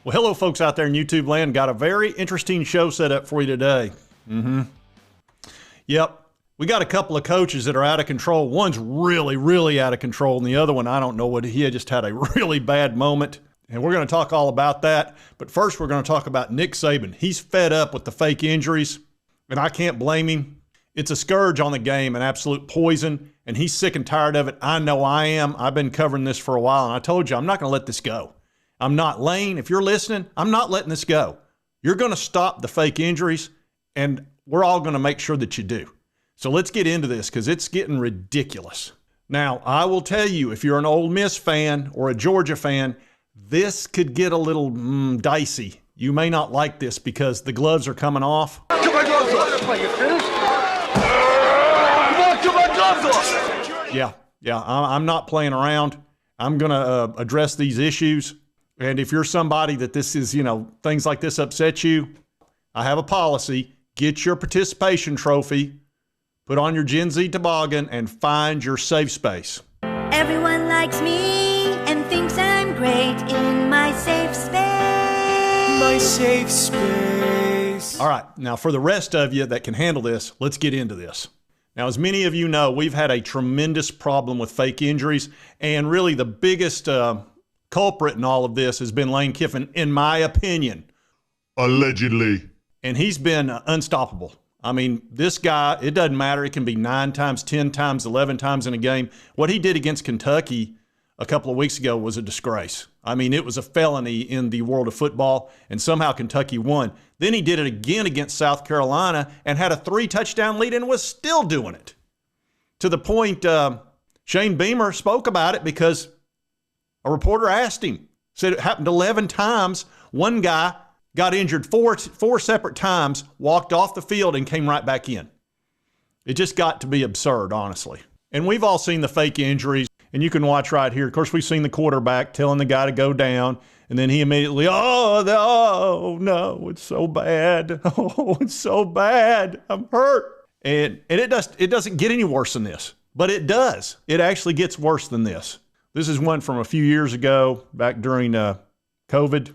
Well, hello, folks out there in YouTube land. Got a very interesting show set up for you today. Yep. We got a couple of coaches that are out of control. One's really, really out of control, and the other one, I don't know what he had just had a really bad moment. And we're going to talk all about that. But first, we're going to talk about Nick Saban. He's fed up with the fake injuries, and I can't blame him. It's a scourge on the game, an absolute poison, and he's sick and tired of it. I know I am. I've been covering this for a while, and I told you I'm not going to let this go. I'm not. Lane, if you're listening, I'm not letting this go. You're going to stop the fake injuries, and we're all going to make sure that you do. So let's get into this because it's getting ridiculous. Now, I will tell you, if you're an Ole Miss fan or a Georgia fan, this could get a little dicey. You may not like this because the gloves are coming off. Get my gloves off. You finished? Come on, get my gloves off. Yeah, I'm not playing around. I'm going to address these issues. And if you're somebody that this is, things like this upset you, I have a policy. Get your participation trophy, put on your Gen Z toboggan, and find your safe space. Everyone likes me and thinks I'm great in my safe space. My safe space. All right, now for the rest of you that can handle this, let's get into this. Now, as many of you know, we've had a tremendous problem with fake injuries, and really the biggest culprit in all of this has been Lane Kiffin, in my opinion. Allegedly. And he's been unstoppable. I mean, this guy, it doesn't matter. It can be 9 times, 10 times, 11 times in a game. What he did against Kentucky a couple of weeks ago was a disgrace. I mean, it was a felony in the world of football, and somehow Kentucky won. Then he did it again against South Carolina and had a 3-touchdown lead and was still doing it. To the point, Shane Beamer spoke about it because a reporter asked him, said it happened 11 times. One guy got injured four separate times, walked off the field, and came right back in. It just got to be absurd, honestly. And we've all seen the fake injuries, and you can watch right here. Of course, we've seen the quarterback telling the guy to go down, and then he immediately, oh no, it's so bad. Oh, it's so bad. I'm hurt. And it doesn't get any worse than this, but it does. It actually gets worse than this. This is one from a few years ago, back during COVID.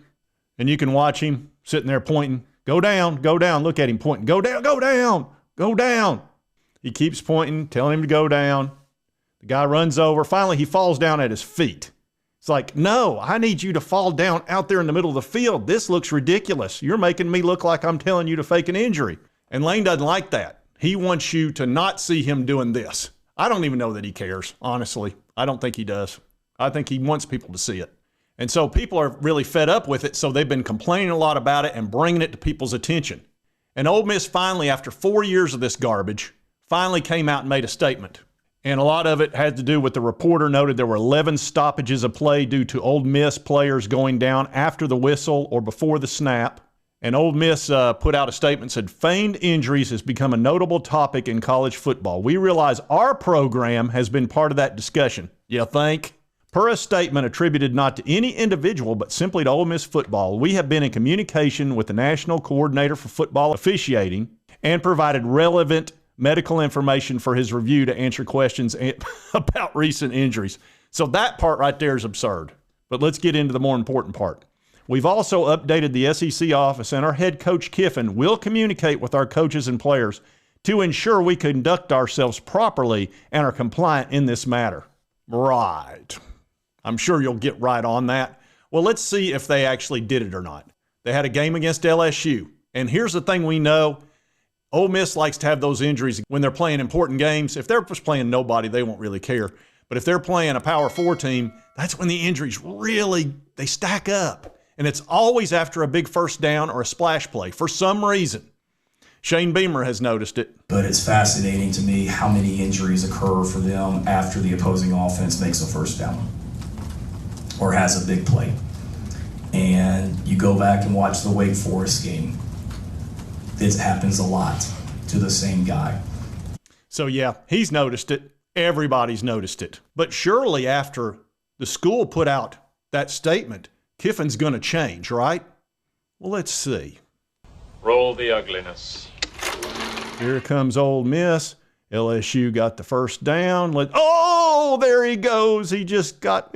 And you can watch him sitting there pointing, go down, look at him pointing, go down, go down, go down. He keeps pointing, telling him to go down. The guy runs over. Finally, he falls down at his feet. It's like, no, I need you to fall down out there in the middle of the field. This looks ridiculous. You're making me look like I'm telling you to fake an injury. And Lane doesn't like that. He wants you to not see him doing this. I don't even know that he cares, honestly. I don't think he does. I think he wants people to see it. And so people are really fed up with it, so they've been complaining a lot about it and bringing it to people's attention. And Ole Miss finally, after 4 years of this garbage, finally came out and made a statement. And a lot of it had to do with the reporter noted there were 11 stoppages of play due to Ole Miss players going down after the whistle or before the snap. And Ole Miss put out a statement, said, feigned injuries has become a notable topic in college football. We realize our program has been part of that discussion. You think? Per a statement attributed not to any individual, but simply to Ole Miss football, we have been in communication with the National Coordinator for Football Officiating and provided relevant medical information for his review to answer questions about recent injuries. So that part right there is absurd. But let's get into the more important part. We've also updated the SEC office, and our head coach Kiffin will communicate with our coaches and players to ensure we conduct ourselves properly and are compliant in this matter. Right. I'm sure you'll get right on that. Well, let's see if they actually did it or not. They had a game against LSU. And here's the thing we know. Ole Miss likes to have those injuries when they're playing important games. If they're just playing nobody, they won't really care. But if they're playing a Power 4 team, that's when the injuries really, they stack up. And it's always after a big first down or a splash play for some reason. Shane Beamer has noticed it. But it's fascinating to me how many injuries occur for them after the opposing offense makes a first down or has a big play. And you go back and watch the Wake Forest game. It happens a lot to the same guy. So yeah, he's noticed it. Everybody's noticed it. But surely after the school put out that statement, Kiffin's going to change, right? Well, let's see. Roll the ugliness. Here comes Ole Miss. LSU got the first down. Oh, there he goes. He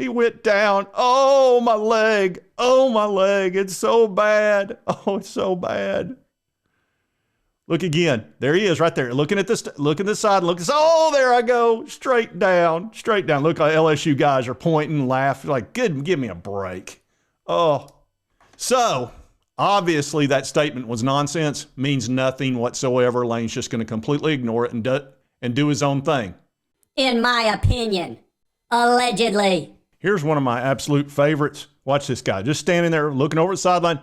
went down. Oh, my leg. Oh, my leg. It's so bad. Oh, it's so bad. Look again. There he is right there. Looking at this, look at the side. Oh, there I go. Straight down. Straight down. Look like LSU guys are pointing, laughing, like, good, give me a break. Oh. So, obviously that statement was nonsense, means nothing whatsoever. Lane's just going to completely ignore it and do his own thing. In my opinion, allegedly. Here's one of my absolute favorites. Watch this guy just standing there looking over the sideline,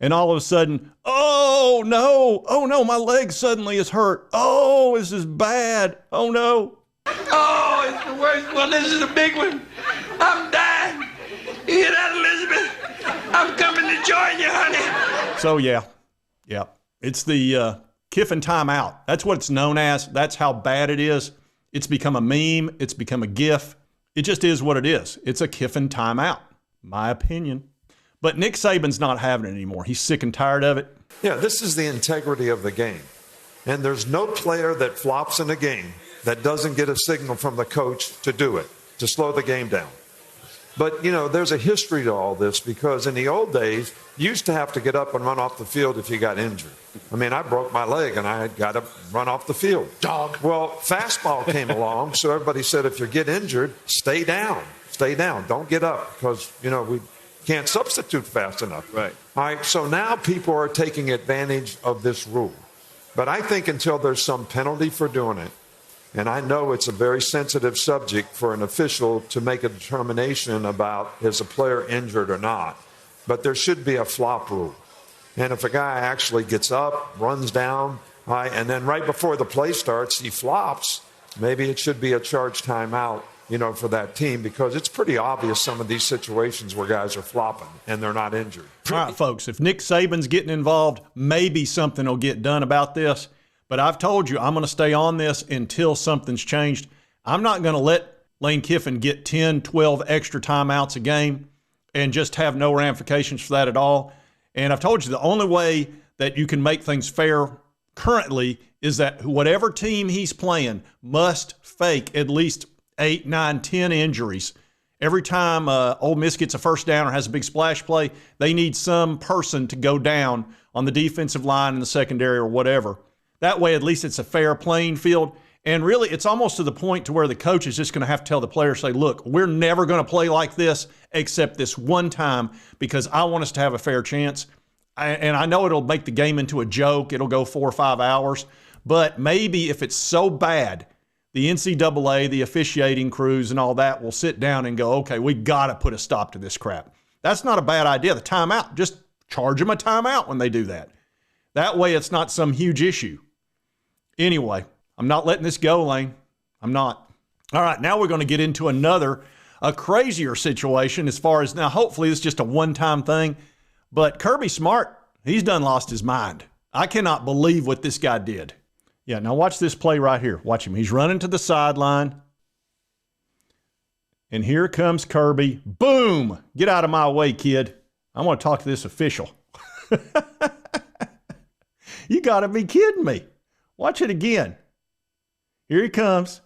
and all of a sudden, oh no, my leg suddenly is hurt. Oh, this is bad. Oh no. Oh, it's the worst one. This is a big one. I'm dying. You hear that, Elizabeth? I'm coming to join you, honey. So yeah, it's the KIFFIN timeout. That's what it's known as. That's how bad it is. It's become a meme. It's become a GIF. It just is what it is. It's a KIFFIN timeout, my opinion. But Nick Saban's not having it anymore. He's sick and tired of it. Yeah, this is the integrity of the game. And there's no player that flops in a game that doesn't get a signal from the coach to do it, to slow the game down. But, you know, there's a history to all this because in the old days, you used to have to get up and run off the field if you got injured. I mean, I broke my leg and I had got to run off the field. Dog. Well, fastball came along, so everybody said if you get injured, stay down. Stay down. Don't get up because, you know, we can't substitute fast enough. Right. All right, so now people are taking advantage of this rule. But I think until there's some penalty for doing it, and I know it's a very sensitive subject for an official to make a determination about is a player injured or not. But there should be a flop rule. And if a guy actually gets up, runs down, and then right before the play starts, he flops, maybe it should be a charge timeout, you know, for that team because it's pretty obvious some of these situations where guys are flopping and they're not injured. All right, folks, if Nick Saban's getting involved, maybe something will get done about this. But I've told you, I'm going to stay on this until something's changed. I'm not going to let Lane Kiffin get 10, 12 extra timeouts a game and just have no ramifications for that at all. And I've told you the only way that you can make things fair currently is that whatever team he's playing must fake at least 8, 9, 10 injuries. Every time Ole Miss gets a first down or has a big splash play, they need some person to go down on the defensive line in the secondary or whatever. That way, at least it's a fair playing field. And really, it's almost to the point to where the coach is just going to have to tell the players, say, look, we're never going to play like this except this one time because I want us to have a fair chance. And I know it'll make the game into a joke. It'll go 4 or 5 hours. But maybe if it's so bad, the NCAA, the officiating crews and all that will sit down and go, okay, we got to put a stop to this crap. That's not a bad idea. The timeout, just charge them a timeout when they do that. That way, it's not some huge issue. Anyway, I'm not letting this go, Lane. I'm not. All right, now we're going to get into a crazier situation as far as, now hopefully it's just a one-time thing, but Kirby Smart, he's done lost his mind. I cannot believe what this guy did. Yeah, now watch this play right here. Watch him. He's running to the sideline. And here comes Kirby. Boom! Get out of my way, kid. I want to talk to this official. You got to be kidding me. Watch it again. Here he comes.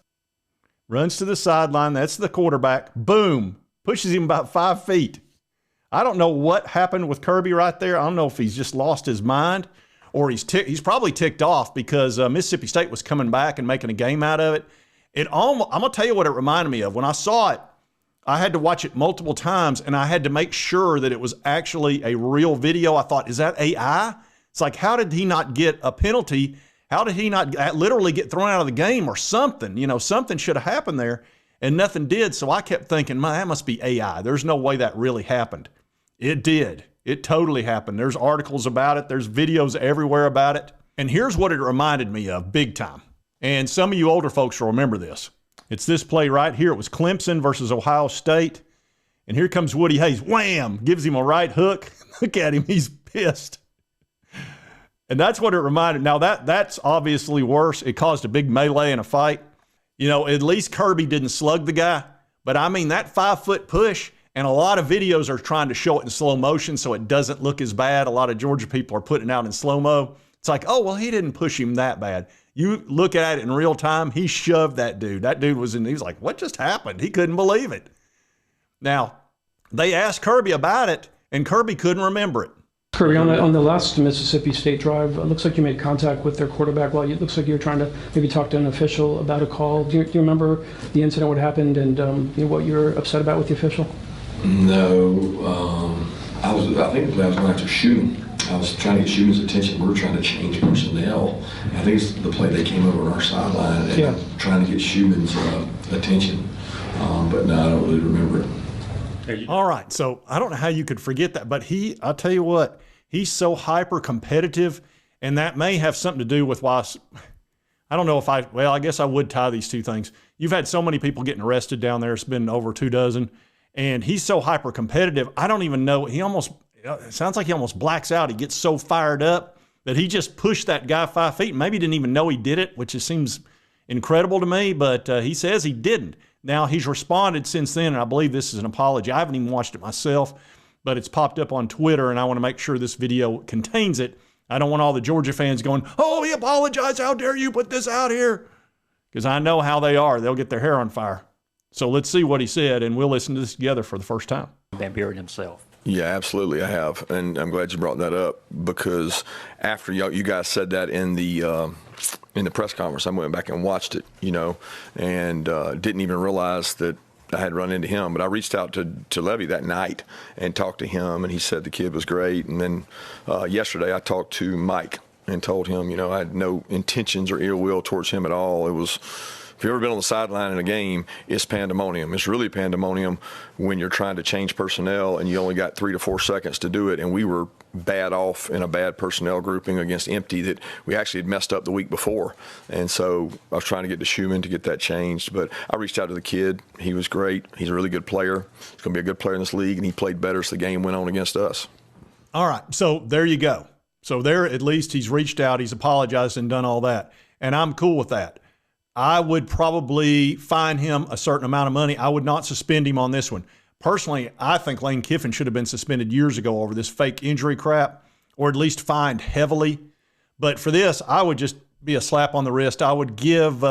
Runs to the sideline. That's the quarterback. Boom. Pushes him about 5 feet. I don't know what happened with Kirby right there. I don't know if he's just lost his mind or he's probably ticked off because Mississippi State was coming back and making a game out of it. I'm going to tell you what it reminded me of. When I saw it, I had to watch it multiple times, and I had to make sure that it was actually a real video. I thought, is that AI? It's like, how did he not get a penalty? How did he not literally get thrown out of the game or something? You know, something should have happened there, and nothing did. So I kept thinking, man, that must be AI. There's no way that really happened. It did. It totally happened. There's articles about it. There's videos everywhere about it. And here's what it reminded me of big time. And some of you older folks will remember this. It's this play right here. It was Clemson versus Ohio State. And here comes Woody Hayes. Wham! Gives him a right hook. Look at him. He's pissed. And that's what it reminded. Now, that's obviously worse. It caused a big melee and a fight. You know, at least Kirby didn't slug the guy. But, I mean, that 5-foot push, and a lot of videos are trying to show it in slow motion so it doesn't look as bad. A lot of Georgia people are putting it out in slow-mo. It's like, oh, well, he didn't push him that bad. You look at it in real time, he shoved that dude. That dude he was like, what just happened? He couldn't believe it. Now, they asked Kirby about it, and Kirby couldn't remember it. Kirby, on the last Mississippi State drive, it looks like you made contact with their quarterback. Well, it looks like you were trying to maybe talk to an official about a call. Do you remember the incident, what happened, and what you were upset about with the official? No, I think I was going after shooting. I was trying to get Schuman's attention. We were trying to change personnel. I think it's the play they came over on our sideline and trying to get Schuman's attention. But no, I don't really remember it. All right, so I don't know how you could forget that, but I'll tell you what, he's so hyper competitive, and that may have something to do with why. I don't know if I guess I would tie these two things. You've had so many people getting arrested down there. It's been over 24, and he's so hyper competitive. I don't even know. It sounds like he almost blacks out. He gets so fired up that he just pushed that guy 5 feet. Maybe didn't even know he did it, which seems incredible to me, but he says he didn't. Now, he's responded since then, and I believe this is an apology. I haven't even watched it myself, but it's popped up on Twitter, and I want to make sure this video contains it. I don't want all the Georgia fans going, oh, he apologized. How dare you put this out here? Because I know how they are. They'll get their hair on fire. So let's see what he said, and we'll listen to this together for the first time. Van Buren himself. Yeah, absolutely, I have, and I'm glad you brought that up because after you guys said that in the press conference, I went back and watched it, and didn't even realize that I had run into him. But I reached out to Levy that night and talked to him, and he said the kid was great. And then yesterday I talked to Mike and told him, I had no intentions or ill will towards him at all. It was. If you've ever been on the sideline in a game, it's pandemonium. It's really pandemonium when you're trying to change personnel and you only got 3 to 4 seconds to do it. And we were bad off in a bad personnel grouping against empty that we actually had messed up the week before. And so I was trying to get to Schumann to get that changed. But I reached out to the kid. He was great. He's a really good player. He's going to be a good player in this league, and he played better as the game went on against us. All right, so there you go. So there, at least he's reached out, he's apologized and done all that. And I'm cool with that. I would probably fine him a certain amount of money. I would not suspend him on this one. Personally, I think Lane Kiffin should have been suspended years ago over this fake injury crap, or at least fined heavily. But for this, I would just be a slap on the wrist. I would give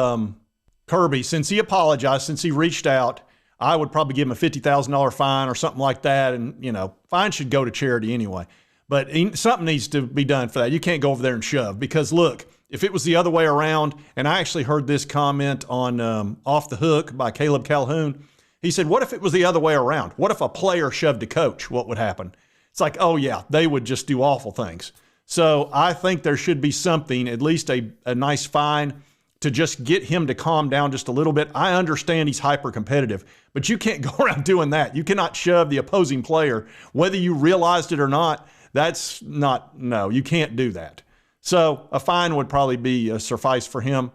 Kirby, since he apologized, since he reached out, I would probably give him a $50,000 fine or something like that. And, fine should go to charity anyway. But something needs to be done for that. You can't go over there and shove because, look, if it was the other way around, and I actually heard this comment on Off the Hook by Caleb Calhoun. He said, what if it was the other way around? What if a player shoved a coach? What would happen? It's like, oh, yeah, they would just do awful things. So I think there should be something, at least a nice fine, to just get him to calm down just a little bit. I understand he's hyper-competitive, but you can't go around doing that. You cannot shove the opposing player, whether you realized it or not. No, you can't do that. So a fine would probably be suffice for him.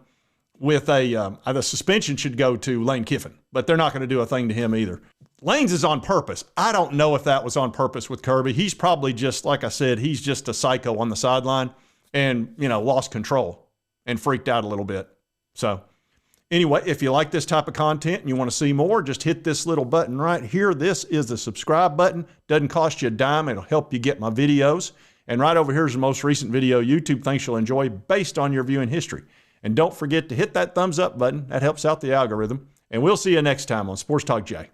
With the suspension should go to Lane Kiffin, but they're not going to do a thing to him either. Lane's is on purpose. I don't know if that was on purpose with Kirby. He's probably just, like I said, he's just a psycho on the sideline and, lost control and freaked out a little bit. So anyway, if you like this type of content and you want to see more, just hit this little button right here. This is the subscribe button. Doesn't cost you a dime. It'll help you get my videos. And right over here is the most recent video YouTube thinks you'll enjoy based on your viewing history. And don't forget to hit that thumbs up button. That helps out the algorithm. And we'll see you next time on Sports Talk Jay.